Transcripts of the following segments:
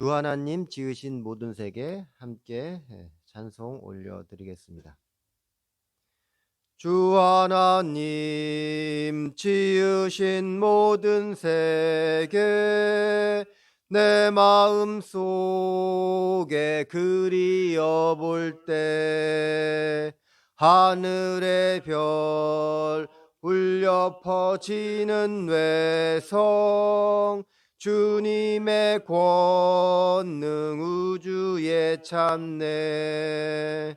주 하나님 지으신 모든 세계 함께 찬송 올려드리겠습니다. 주 하나님 지으신 모든 세계 내 마음 속에 그리어 볼 때 하늘의 별 울려 퍼지는 외성 주님의 권능 우주에 참네.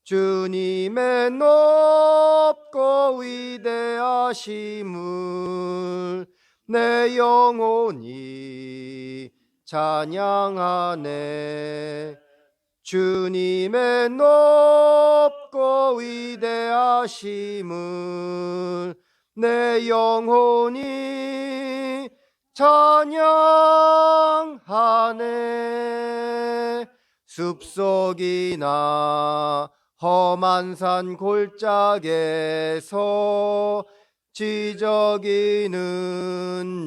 주님의 높고 위대하심을 내 영혼이 찬양하네. 주님의 높고 위대하심을 내 영혼이 찬양하네. 숲속이나 험한 산 골짜기에서 지저귀는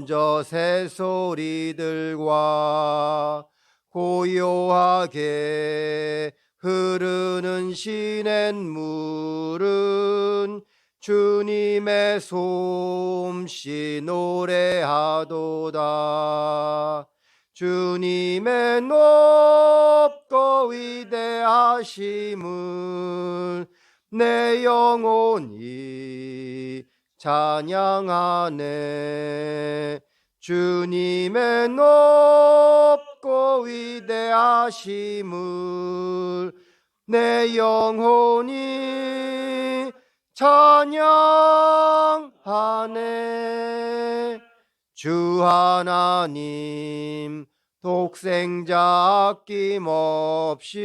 저 새소리들과 고요하게 흐르는 시냇물은 주님의 솜씨 노래하도다. 주님의 높고 위대하심을 내 영혼이 찬양하네. 주님의 높고 위대하심을 내 영혼이 찬양하네. 주 하나님 독생자 아낌없이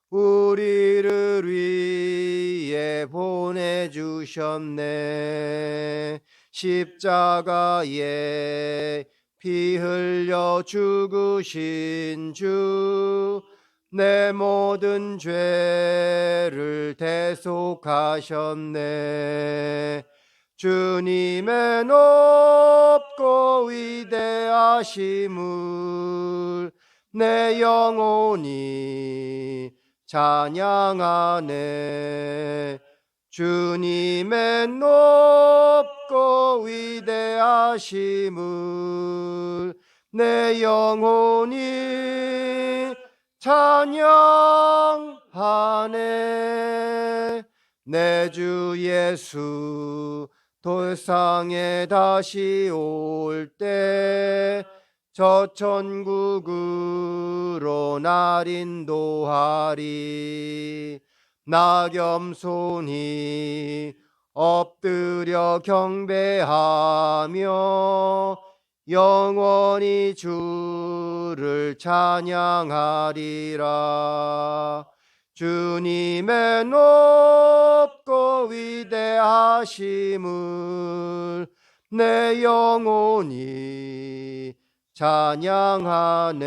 우리를 위해 보내주셨네. 십자가에 피 흘려 죽으신 주 내 모든 죄를 대속하셨네. 주님의 높고 위대하심을 내 영혼이 찬양하네. 주님의 높고 위대하심을 내 영혼이 찬양하네. 내 주 예수 돌상에 다시 올 때 저 천국으로 날 인도하리. 나 겸손히 엎드려 경배하며 영원히 주를 찬양하리라. 주님의 높고 위대하심을 내 영혼이 찬양하네.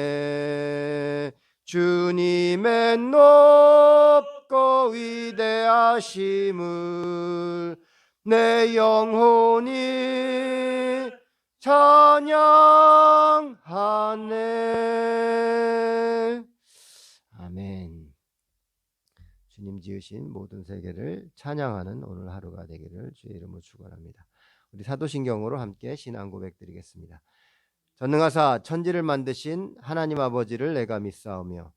주님의 높고 위대하심을 내 영혼이 찬양하네. 아멘. 주님 지으신 모든 세계를 찬양하는 오늘 하루가 되기를 주의 이름으로 축원합니다. 우리 사도신경으로 함께 신앙 고백 드리겠습니다. 전능하사 천지를 만드신 하나님 아버지를 내가 믿사오며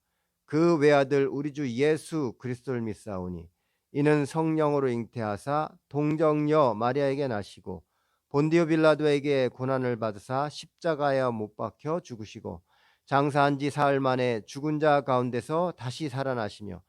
그 외아들 우리 주 예수 그리스도를 믿사오니 이는 성령으로 잉태하사 동정녀 마리아에게 나시고 본디오 빌라도에게 고난을 받으사 십자가에 못 박혀 죽으시고 장사한 지 사흘 만에 죽은 자 가운데서 다시 살아나시며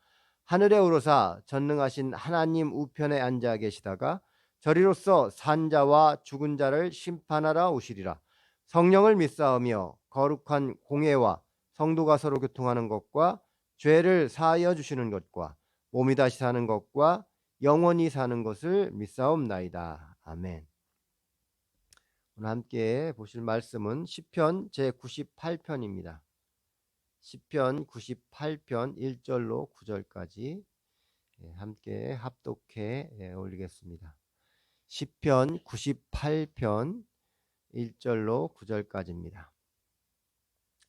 하늘에 오르사 전능하신 하나님 우편에 앉아 계시다가 저리로서 산 자와 죽은 자를 심판하러 오시리라. 성령을 믿사오며 거룩한 공예와 성도가 서로 교통하는 것과 죄를 사하여 주시는 것과 몸이 다시 사는 것과 영원히 사는 것을 믿사옵나이다. 아멘. 오늘 함께 보실 말씀은 시편 제98편입니다. 시편 98편 1절로 9절까지 함께 합독해 올리겠습니다. 시편 98편 1절로 9절까지입니다.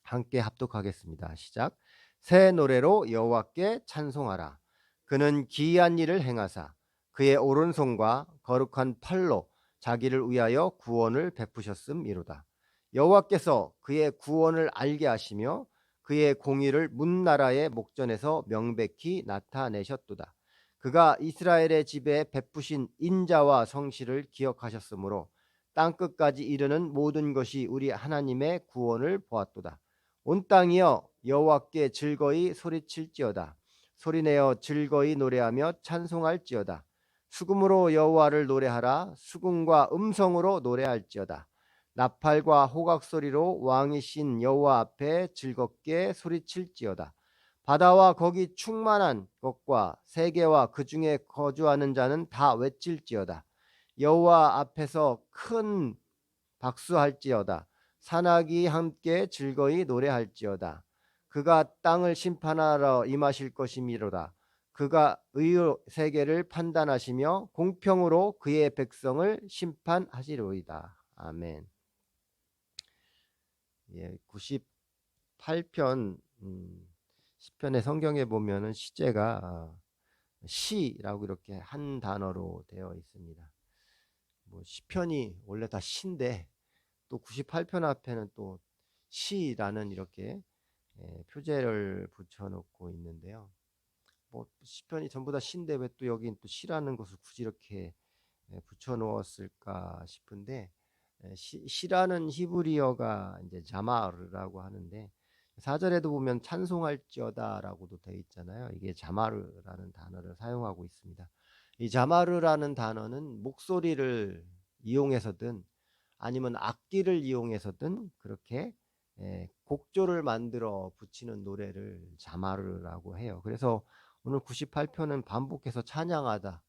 함께 합독하겠습니다. 시작. 새 노래로 여호와께 찬송하라. 그는 기이한 일을 행하사 그의 오른손과 거룩한 팔로 자기를 위하여 구원을 베푸셨음이로다. 여호와께서 그의 구원을 알게 하시며 그의 공의를 문나라의 목전에서 명백히 나타내셨도다. 그가 이스라엘의 집에 베푸신 인자와 성실을 기억하셨으므로 땅끝까지 이르는 모든 것이 우리 하나님의 구원을 보았도다. 온 땅이여 여호와께 즐거이 소리칠지어다. 소리내어 즐거이 노래하며 찬송할지어다. 수금으로 여호와를 노래하라. 수금과 음성으로 노래할지어다. 나팔과 호각 소리로 왕이신 여호와 앞에 즐겁게 소리칠지어다. 바다와 거기 충만한 것과 세계와 그 중에 거주하는 자는 다 외칠지어다. 여호와 앞에서 큰 박수할지어다. 산악이 함께 즐거이 노래할지어다. 그가 땅을 심판하러 임하실 것이미로다. 그가 의로 세계를 판단하시며 공평으로 그의 백성을 심판하시리이다. 아멘. 예, 98편 시편의 성경에 보면은 시제가 시라고 이렇게 한 단어로 되어 있습니다. 뭐 시편이 원래 다 시인데 또 98편 앞에는 또 시라는 이렇게 표제를 붙여놓고 있는데요. 뭐 시편이 전부 다 시인데 왜 또 여긴 또 시라는 것을 굳이 이렇게 붙여놓았을까 싶은데 시라는 히브리어가 이제 자마르라고 하는데 4절에도 보면 찬송할지어다라고도 되어 있잖아요. 이게 자마르라는 단어를 사용하고 있습니다. 이 자마르라는 단어는 목소리를 이용해서든 아니면 악기를 이용해서든 그렇게 곡조를 만들어 붙이는 노래를 자마르라고 해요. 그래서 오늘 98편은 반복해서 찬양하다,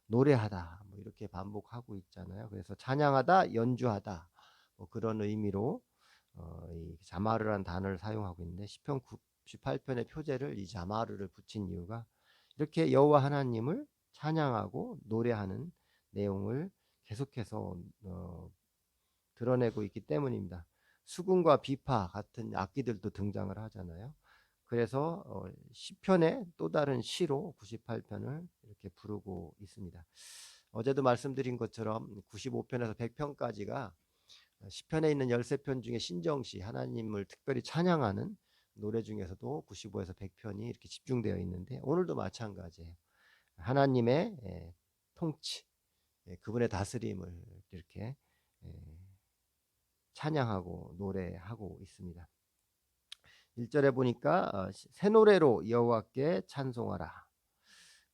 노래하다 뭐 이렇게 반복하고 있잖아요. 그래서 찬양하다, 연주하다 뭐 그런 의미로 이 자마르라는 단어를 사용하고 있는데 시편 98편의 표제를 이 자마르를 붙인 이유가 이렇게 여호와 하나님을 찬양하고 노래하는 내용을 계속해서 드러내고 있기 때문입니다. 수금과 비파 같은 악기들도 등장을 하잖아요. 그래서 시편의 또 다른 시로 98편을 이렇게 부르고 있습니다. 어제도 말씀드린 것처럼 95편에서 100편까지가 시편에 있는 13편 중에 신정시 하나님을 특별히 찬양하는 노래 중에서도 95에서 100편이 이렇게 집중되어 있는데 오늘도 마찬가지예요. 하나님의 통치, 그분의 다스림을 이렇게 찬양하고 노래하고 있습니다. 1절에 보니까 새 노래로 여호와께 찬송하라.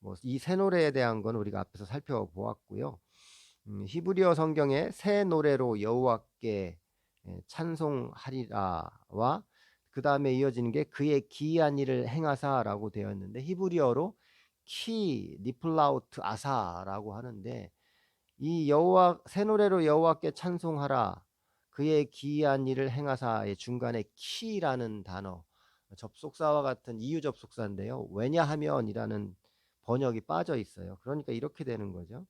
뭐 이 새 노래에 대한 건 우리가 앞에서 살펴보았고요. 히브리어 성경에 새 노래로 여호와께 찬송하리라와 그 다음에 이어지는 게 그의 기이한 일을 행하사라고 되어 있는데 히브리어로 키 니플라우트 아사라고 하는데 이 여호와 새 노래로 여호와께 찬송하라 그의 기이한 일을 행하사의 중간에 키라는 단어 접속사와 같은 이유 접속사인데요. 왜냐하면이라는 번역이 빠져 있어요. 그러니까 이렇게 되는 거죠.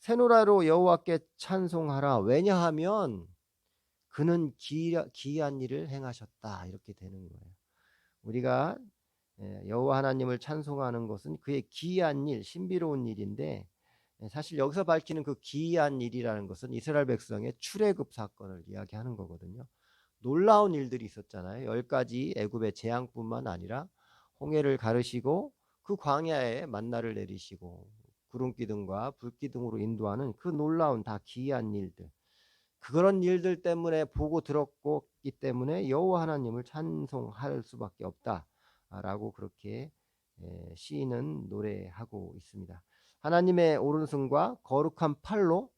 새 노래로 여호와께 찬송하라. 왜냐하면 그는 기이한 일을 행하셨다. 이렇게 되는 거예요. 우리가 여호와 하나님을 찬송하는 것은 그의 기이한 일, 신비로운 일인데 사실 여기서 밝히는 그 기이한 일이라는 것은 이스라엘 백성의 출애굽 사건을 이야기하는 거거든요. 놀라운 일들이 있었잖아요. 10가지 애굽의 재앙뿐만 아니라 홍해를 가르시고 그 광야에 만나를 내리시고 구름 기둥과 불 기둥으로 인도하는 그 놀라운 다 기이한 일들. 그런 일들 때문에 보고 들었기 때문에 여호와 하나님을 찬송할 수밖에 없다라고 그렇게 시인은 노래하고 있습니다. 하나님의 오른손과 거룩한 팔로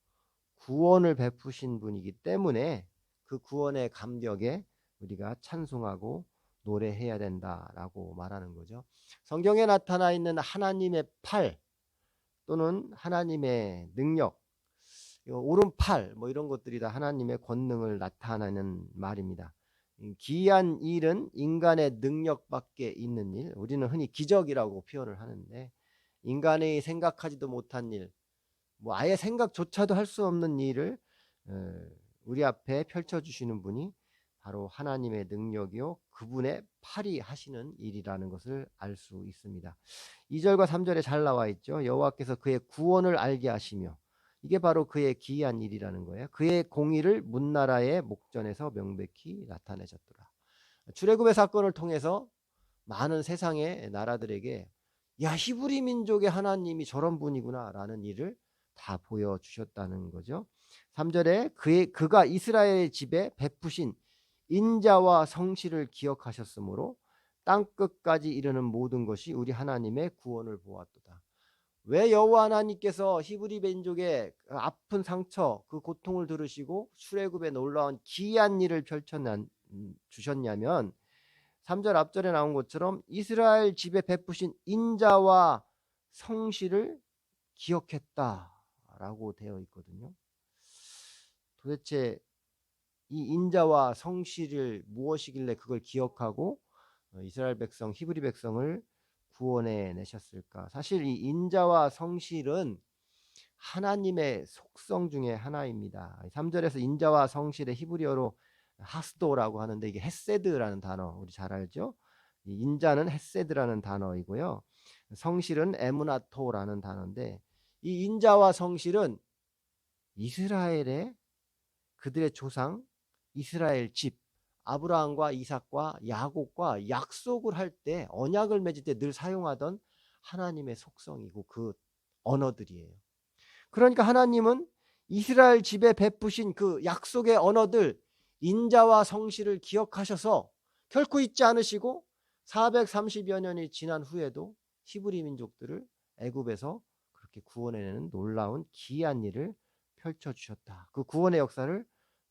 구원을 베푸신 분이기 때문에 그 구원의 감격에 우리가 찬송하고 노래해야 된다라고 말하는 거죠. 성경에 나타나 있는 하나님의 팔 또는 하나님의 능력, 오른팔 뭐 이런 것들이 다 하나님의 권능을 나타내는 말입니다. 기이한 일은 인간의 능력밖에 있는 일, 우리는 흔히 기적이라고 표현을 하는데 인간이 생각하지도 못한 일, 뭐 아예 생각조차도 할 수 없는 일을 우리 앞에 펼쳐주시는 분이 바로 하나님의 능력이요 그분의 팔이 하시는 일이라는 것을 알 수 있습니다. 2절과 3절에 잘 나와 있죠. 여호와께서 그의 구원을 알게 하시며, 이게 바로 그의 기이한 일이라는 거예요. 그의 공의를 문나라의 목전에서 명백히 나타내셨더라. 출애굽의 사건을 통해서 많은 세상의 나라들에게 야, 히브리 민족의 하나님이 저런 분이구나라는 일을 다 보여주셨다는 거죠. 3절에 그가 이스라엘 집에 베푸신 인자와 성실을 기억하셨으므로 땅끝까지 이르는 모든 것이 우리 하나님의 구원을 보았도다. 왜 여호와 하나님께서 히브리 민족의 아픈 상처, 그 고통을 들으시고 출애굽에 놀라운 기이한 일을 주셨냐면 3절 앞절에 나온 것처럼 이스라엘 집에 베푸신 인자와 성실을 기억했다라고 되어 있거든요. 도대체 이 인자와 성실을 무엇이길래 그걸 기억하고 이스라엘 백성, 히브리 백성을 구원해 내셨을까? 사실 이 인자와 성실은 하나님의 속성 중에 하나입니다. 3절에서 인자와 성실의 히브리어로 하스도라고 하는데, 이게 헤세드라는 단어 우리 잘 알죠? 이 인자는 헤세드라는 단어이고요. 성실은 에무나토라는 단어인데, 이 인자와 성실은 이스라엘의 그들의 조상 이스라엘 집 아브라함과 이삭과 야곱과 약속을 할 때, 언약을 맺을 때 늘 사용하던 하나님의 속성이고 그 언어들이에요. 그러니까 하나님은 이스라엘 집에 베푸신 그 약속의 언어들, 인자와 성실을 기억하셔서 결코 잊지 않으시고 430여 년이 지난 후에도 히브리 민족들을 애굽에서 그렇게 구원해내는 놀라운 기이한 일을 펼쳐주셨다. 그 구원의 역사를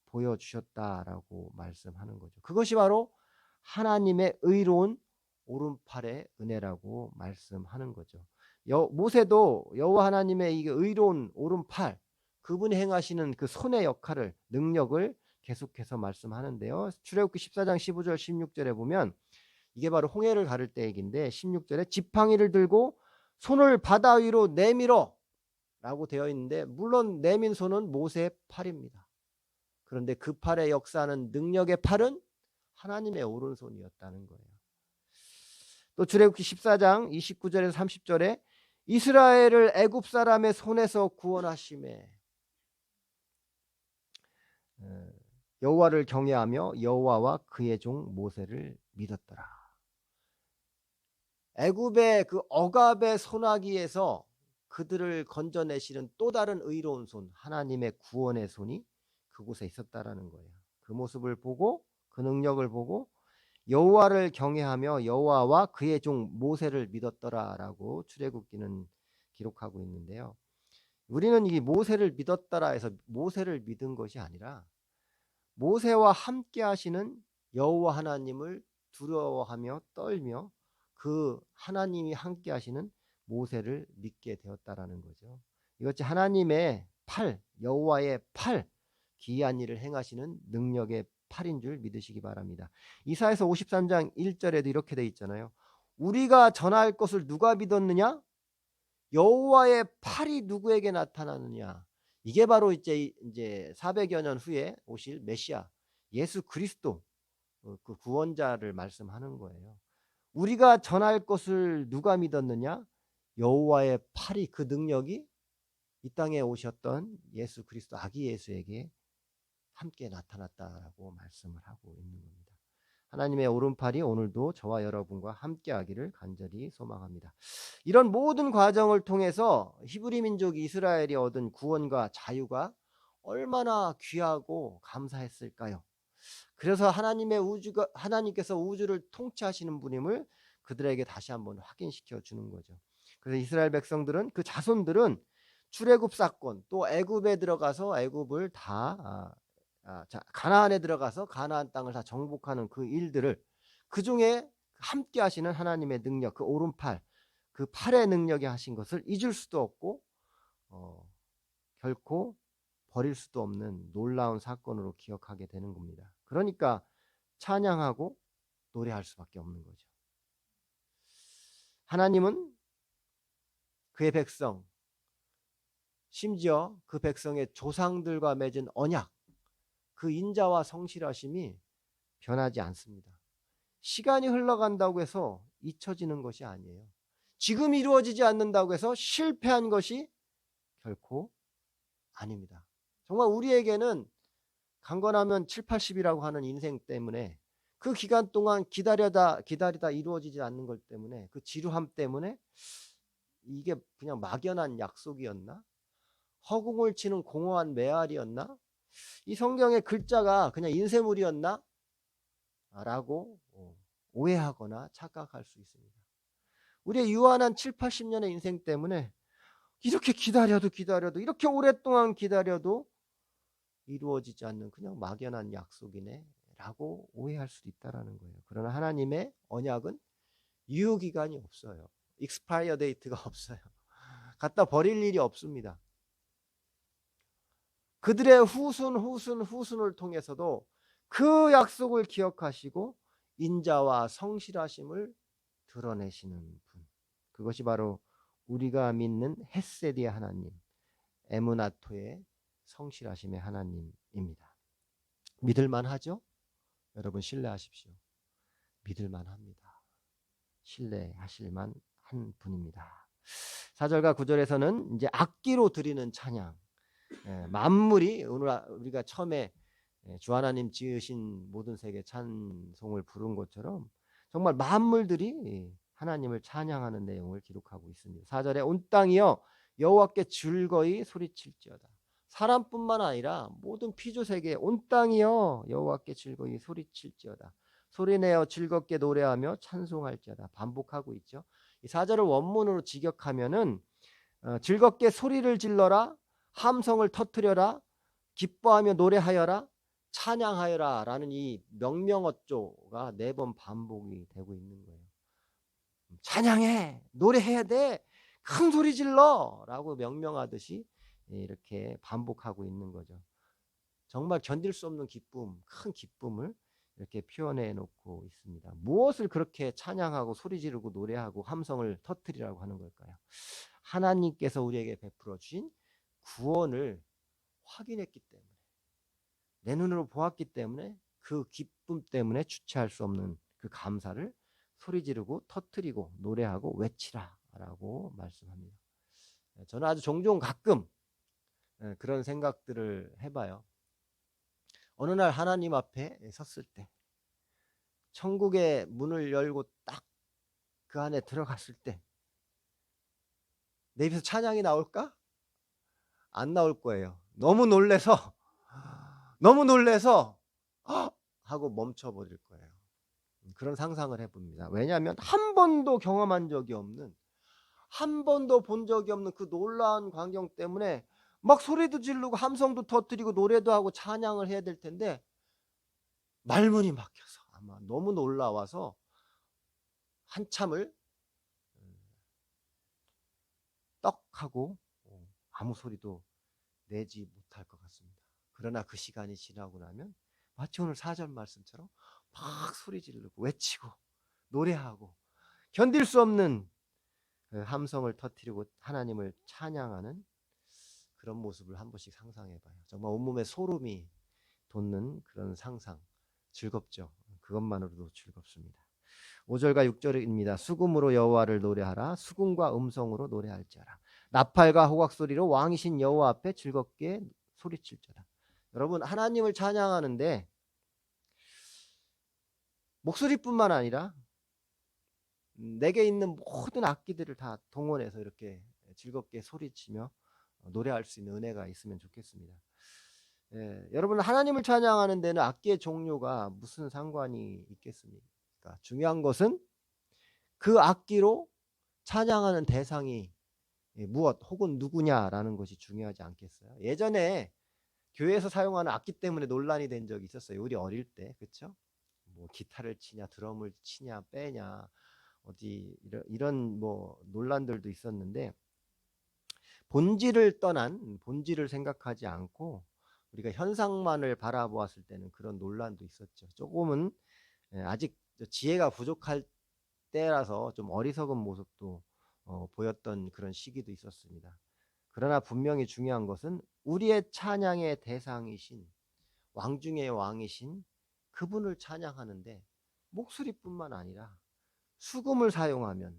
보여주셨다라고 말씀하는 거죠. 그것이 바로 하나님의 의로운 오른팔의 은혜라고 말씀하는 거죠. 모세도 여호와 하나님의 이 의로운 오른팔, 그분이 행하시는 그 손의 역할을, 능력을 계속해서 말씀하는데요. 출애굽기 14장 15절 16절에 보면 이게 바로 홍해를 가를 때 얘기인데, 16절에 지팡이를 들고 손을 바다 위로 내밀어 라고 되어 있는데, 물론 내민 손은 모세의 팔입니다. 그런데 그 팔의 역사하는 능력의 팔은 하나님의 오른손이었다는 거예요. 또 출애굽기 14장 29절에서 30절에 이스라엘을 애굽 사람의 손에서 구원하심에 여호와를 경외하며 여호와와 그의 종 모세를 믿었더라. 애굽의 그 억압의 소나기에서 그들을 건져내시는 또 다른 의로운 손, 하나님의 구원의 손이 그곳에 있었다라는 거예요. 그 모습을 보고, 그 능력을 보고 여호와를 경외하며 여호와와 그의 종 모세를 믿었더라라고 출애굽기는 기록하고 있는데요. 우리는 이 모세를 믿었더라 해서 모세를 믿은 것이 아니라 모세와 함께 하시는 여호와 하나님을 두려워하며 떨며 그 하나님이 함께 하시는 모세를 믿게 되었다라는 거죠. 이것이 하나님의 팔, 여호와의 팔, 기이한 일을 행하시는 능력의 팔인 줄 믿으시기 바랍니다. 이사야서 53장 1절에도 이렇게 돼 있잖아요. 우리가 전할 것을 누가 믿었느냐? 여호와의 팔이 누구에게 나타나느냐? 이게 바로 이제 400여 년 후에 오실 메시아 예수 그리스도, 그 구원자를 말씀하는 거예요. 우리가 전할 것을 누가 믿었느냐? 여호와의 팔이, 그 능력이 이 땅에 오셨던 예수 그리스도 아기 예수에게 함께 나타났다라고 말씀을 하고 있는 겁니다. 하나님의 오른팔이 오늘도 저와 여러분과 함께하기를 간절히 소망합니다. 이런 모든 과정을 통해서 히브리 민족 이스라엘이 얻은 구원과 자유가 얼마나 귀하고 감사했을까요? 그래서 하나님께서 우주를 통치하시는 분임을 그들에게 다시 한번 확인시켜 주는 거죠. 그래서 이스라엘 백성들은, 그 자손들은 출애굽 사건, 또 애굽에 들어가서 애굽을 다 가나안에 들어가서 가나안 땅을 다 정복하는 그 일들을, 그 중에 함께 하시는 하나님의 능력, 그 오른팔, 그 팔의 능력이 하신 것을 잊을 수도 없고 결코 버릴 수도 없는 놀라운 사건으로 기억하게 되는 겁니다. 그러니까 찬양하고 노래할 수밖에 없는 거죠. 하나님은 그의 백성, 심지어 그 백성의 조상들과 맺은 언약, 그 인자와 성실하심이 변하지 않습니다. 시간이 흘러간다고 해서 잊혀지는 것이 아니에요. 지금 이루어지지 않는다고 해서 실패한 것이 결코 아닙니다. 정말 우리에게는 강건하면 7, 80이라고 하는 인생 때문에 그 기간 동안 기다리다 이루어지지 않는 것 때문에 그 지루함 때문에 이게 그냥 막연한 약속이었나? 허공을 치는 공허한 메아리였나? 이 성경의 글자가 그냥 인쇄물이었나? 라고 오해하거나 착각할 수 있습니다. 우리의 유한한 7, 80년의 인생 때문에 이렇게 기다려도 이렇게 오랫동안 기다려도 이루어지지 않는 그냥 막연한 약속이네 라고 오해할 수도 있다는 거예요. 그러나 하나님의 언약은 유효기간이 없어요. 익스파이어 데이트가 없어요. 갖다 버릴 일이 없습니다. 그들의 후순을 통해서도 그 약속을 기억하시고 인자와 성실하심을 드러내시는 분. 그것이 바로 우리가 믿는 헤세디의 하나님, 에무나토의 성실하심의 하나님입니다. 믿을만 하죠? 여러분 신뢰하십시오. 믿을만 합니다. 신뢰하실만 한 분입니다. 4절과 9절에서는 이제 악기로 드리는 찬양, 만물이 오늘 우리가 처음에 주 하나님 지으신 모든 세계 찬송을 부른 것처럼 정말 만물들이 하나님을 찬양하는 내용을 기록하고 있습니다. 4절에 온 땅이여 여호와께 즐거이 소리칠지어다. 사람뿐만 아니라 모든 피조 세계 온 땅이여 여호와께 즐거이 소리칠지어다. 소리내어 즐겁게 노래하며 찬송할지어다. 반복하고 있죠. 이 4절을 원문으로 직역하면은 즐겁게 소리를 질러라, 함성을 터뜨려라, 기뻐하며 노래하여라, 찬양하여라 라는 이 명명어조가 4번 반복이 되고 있는 거예요. 찬양해, 노래해야 돼, 큰 소리 질러 라고 명명하듯이 이렇게 반복하고 있는 거죠. 정말 견딜 수 없는 기쁨, 큰 기쁨을 이렇게 표현해 놓고 있습니다. 무엇을 그렇게 찬양하고 소리 지르고 노래하고 함성을 터뜨리라고 하는 걸까요? 하나님께서 우리에게 베풀어 주신 구원을 확인했기 때문에, 내 눈으로 보았기 때문에 그 기쁨 때문에 주체할 수 없는 그 감사를 소리 지르고 터뜨리고 노래하고 외치라라고 말씀합니다. 저는 아주 종종 가끔 그런 생각들을 해봐요. 어느 날 하나님 앞에 섰을 때, 천국의 문을 열고 딱 그 안에 들어갔을 때 내 입에서 찬양이 나올까? 안 나올 거예요. 너무 놀래서 하고 멈춰버릴 거예요. 그런 상상을 해봅니다. 왜냐하면 한 번도 경험한 적이 없는, 한 번도 본 적이 없는 그 놀라운 광경 때문에 막 소리도 지르고 함성도 터뜨리고 노래도 하고 찬양을 해야 될 텐데 말문이 막혀서 아마 너무 놀라워서 한참을 떡 하고 아무 소리도 내지 못할 것 같습니다. 그러나 그 시간이 지나고 나면 마치 오늘 4절 말씀처럼 막 소리 지르고 외치고 노래하고 견딜 수 없는 함성을 터뜨리고 하나님을 찬양하는 그런 모습을 한 번씩 상상해봐요. 정말 온몸에 소름이 돋는 그런 상상, 즐겁죠. 그것만으로도 즐겁습니다. 5절과 6절입니다. 수금으로 여호와를 노래하라. 수금과 음성으로 노래할지어라. 나팔과 호각소리로 왕이신 여호와 앞에 즐겁게 소리칠지어라. 여러분, 하나님을 찬양하는데 목소리뿐만 아니라 내게 있는 모든 악기들을 다 동원해서 이렇게 즐겁게 소리치며 노래할 수 있는 은혜가 있으면 좋겠습니다. 여러분, 하나님을 찬양하는 데는 악기의 종류가 무슨 상관이 있겠습니까? 중요한 것은 그 악기로 찬양하는 대상이 무엇 혹은 누구냐라는 것이 중요하지 않겠어요? 예전에 교회에서 사용하는 악기 때문에 논란이 된 적이 있었어요. 우리 어릴 때, 그렇죠? 뭐 기타를 치냐, 드럼을 치냐, 빼냐, 어디 이런 뭐 논란들도 있었는데, 본질을 떠난, 본질을 생각하지 않고 우리가 현상만을 바라보았을 때는 그런 논란도 있었죠. 조금은 아직 지혜가 부족할 때라서 좀 어리석은 모습도 보였던 그런 시기도 있었습니다. 그러나 분명히 중요한 것은 우리의 찬양의 대상이신 왕 중의 왕이신 그분을 찬양하는데 목소리뿐만 아니라 수금을 사용하면,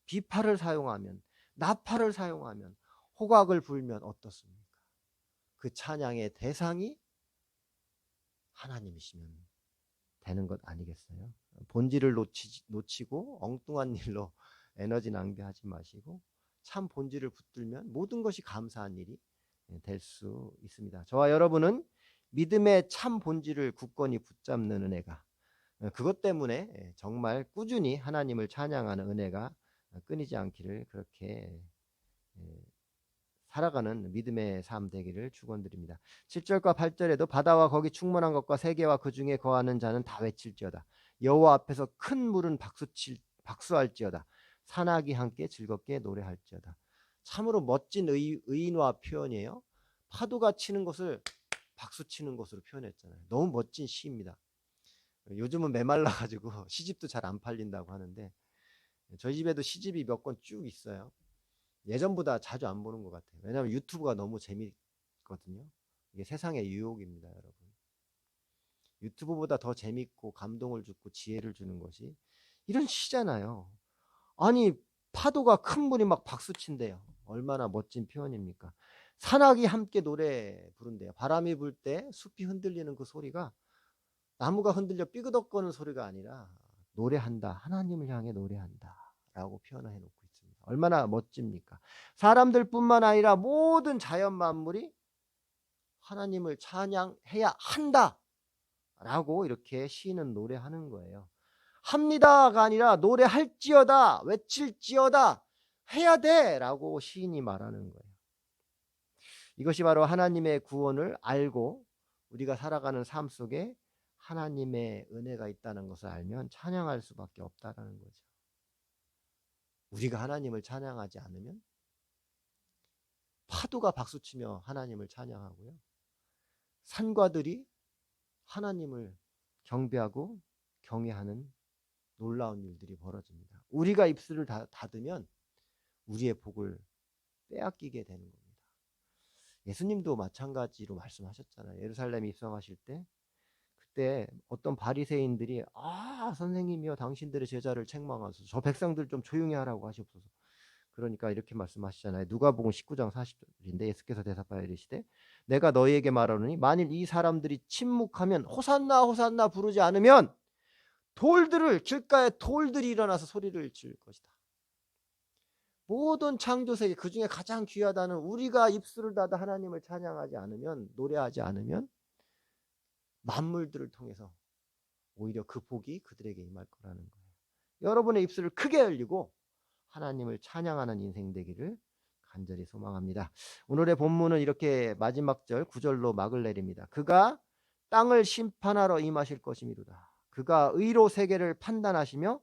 비파를 사용하면, 나팔을 사용하면, 호각을 불면 어떻습니까? 그 찬양의 대상이 하나님이시면 되는 것 아니겠어요? 본질을 놓치고 엉뚱한 일로 에너지 낭비하지 마시고 참 본질을 붙들면 모든 것이 감사한 일이 될 수 있습니다. 저와 여러분은 믿음의 참 본질을 굳건히 붙잡는 은혜가, 그것 때문에 정말 꾸준히 하나님을 찬양하는 은혜가 끊이지 않기를, 그렇게 살아가는 믿음의 삶 되기를 축원드립니다. 7절과 8절에도 바다와 거기 충만한 것과 세계와 그 중에 거하는 자는 다 외칠지어다. 여호와 앞에서 큰 물은 박수할지어다. 산악이 함께 즐겁게 노래할지어다. 참으로 멋진 의인화 표현이에요. 파도가 치는 것을 박수 치는 것으로 표현했잖아요. 너무 멋진 시입니다. 요즘은 메말라가지고 시집도 잘 안 팔린다고 하는데 저희 집에도 시집이 몇 권 쭉 있어요. 예전보다 자주 안 보는 것 같아요. 왜냐하면 유튜브가 너무 재밌거든요. 이게 세상의 유혹입니다, 여러분. 유튜브보다 더 재밌고 감동을 주고 지혜를 주는 것이 이런 시잖아요. 아니, 파도가 큰 물이 막 박수 친대요. 얼마나 멋진 표현입니까? 산악이 함께 노래 부른대요. 바람이 불 때 숲이 흔들리는 그 소리가 나무가 흔들려 삐그덕거리는 소리가 아니라 노래한다. 하나님을 향해 노래한다. 라고 표현을 해놓고 있습니다. 얼마나 멋집니까? 사람들뿐만 아니라 모든 자연 만물이 하나님을 찬양해야 한다. 라고 이렇게 시인은 노래하는 거예요. 합니다가 아니라 노래할지어다, 외칠지어다, 해야 돼. 라고 시인이 말하는 거예요. 이것이 바로 하나님의 구원을 알고 우리가 살아가는 삶 속에 하나님의 은혜가 있다는 것을 알면 찬양할 수밖에 없다라는 거죠. 우리가 하나님을 찬양하지 않으면 파도가 박수치며 하나님을 찬양하고요, 산과들이 하나님을 경배하고 경외하는 놀라운 일들이 벌어집니다. 우리가 입술을 닫으면 우리의 복을 빼앗기게 되는 겁니다. 예수님도 마찬가지로 말씀하셨잖아요. 예루살렘에 입성하실 때 그때 어떤 바리새인들이 선생님이여 당신들의 제자를 책망하소서, 저 백성들 좀 조용히 하라고 하시옵소서. 그러니까 이렇게 말씀하시잖아요. 누가복음 19장 40절인데 예수께서 대답하여 이르시되 내가 너희에게 말하노니 만일 이 사람들이 침묵하면 호산나 호산나 부르지 않으면 길가에 돌들이 일어나서 소리를 질 것이다. 모든 창조세계 그 중에 가장 귀하다는 우리가 입술을 닫아 하나님을 찬양하지 않으면, 노래하지 않으면 만물들을 통해서 오히려 그 복이 그들에게 임할 거라는 거예요. 여러분의 입술을 크게 열리고 하나님을 찬양하는 인생 되기를 간절히 소망합니다. 오늘의 본문은 이렇게 마지막 절 9절로 막을 내립니다. 그가 땅을 심판하러 임하실 것이미로다. 그가 의로 세계를 판단하시며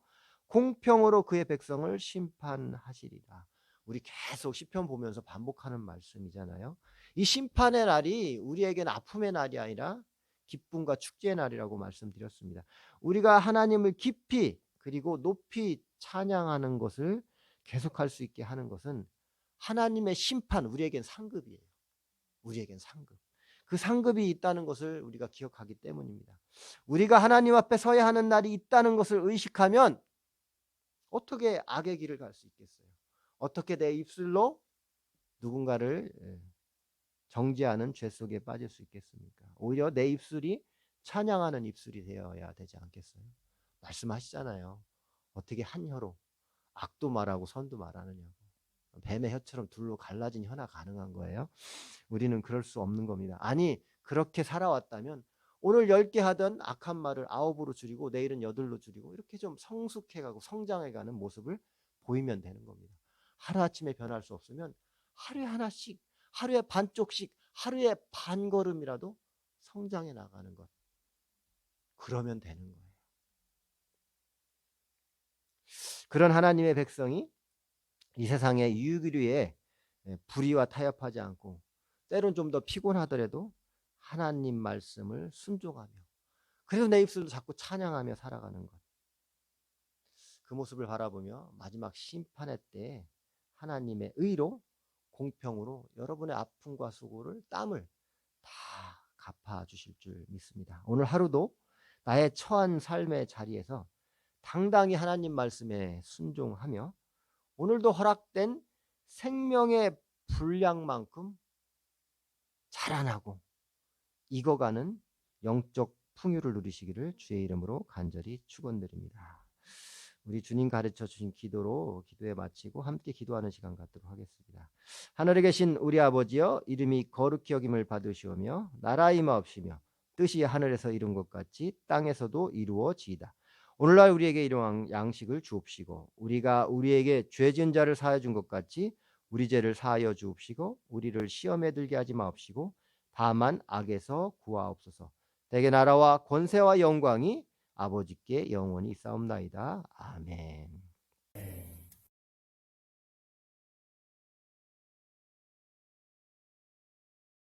공평으로 그의 백성을 심판하시리라. 우리 계속 시편 보면서 반복하는 말씀이잖아요. 이 심판의 날이 우리에게는 아픔의 날이 아니라 기쁨과 축제의 날이라고 말씀드렸습니다. 우리가 하나님을 깊이 그리고 높이 찬양하는 것을 계속할 수 있게 하는 것은 하나님의 심판, 우리에겐 상급이에요. 우리에겐 상급. 그 상급이 있다는 것을 우리가 기억하기 때문입니다. 우리가 하나님 앞에 서야 하는 날이 있다는 것을 의식하면 어떻게 악의 길을 갈 수 있겠어요? 어떻게 내 입술로 누군가를 정죄하는 죄 속에 빠질 수 있겠습니까? 오히려 내 입술이 찬양하는 입술이 되어야 되지 않겠어요? 말씀하시잖아요. 어떻게 한 혀로 악도 말하고 선도 말하느냐고. 뱀의 혀처럼 둘로 갈라진 혀나 가능한 거예요? 우리는 그럴 수 없는 겁니다. 아니, 그렇게 살아왔다면 오늘 10개 하던 악한 말을 9으로 줄이고 내일은 8로 줄이고 이렇게 좀 성숙해가고 성장해가는 모습을 보이면 되는 겁니다. 하루아침에 변할 수 없으면 하루에 하나씩, 하루에 반쪽씩, 하루에 반 걸음이라도 성장해 나가는 것. 그러면 되는 거예요. 그런 하나님의 백성이 이 세상의 유기류에 불의와 타협하지 않고 때론 좀 더 피곤하더라도 하나님 말씀을 순종하며, 그래서 내 입술도 자꾸 찬양하며 살아가는 것. 그 모습을 바라보며 마지막 심판의 때에 하나님의 의로 공평으로 여러분의 아픔과 수고를, 땀을 다 갚아주실 줄 믿습니다. 오늘 하루도 나의 처한 삶의 자리에서 당당히 하나님 말씀에 순종하며 오늘도 허락된 생명의 분량만큼 자라나고 익어가는 영적 풍요를 누리시기를 주의 이름으로 간절히 축원드립니다. 우리 주님 가르쳐 주신 기도로 기도에 마치고 함께 기도하는 시간 갖도록 하겠습니다. 하늘에 계신 우리 아버지여, 이름이 거룩히 여김을 받으시오며 나라 임하옵시며 뜻이 하늘에서 이룬 것 같이 땅에서도 이루어지이다. 오늘날 우리에게 일용할 양식을 주옵시고 우리가 우리에게 죄 지은 자를 사하여 준 것 같이 우리 죄를 사하여 주옵시고 우리를 시험에 들게 하지 마옵시고 다만 악에서 구하옵소서. 대개 나라와 권세와 영광이 아버지께 영원히 있사옵나이다. 아멘.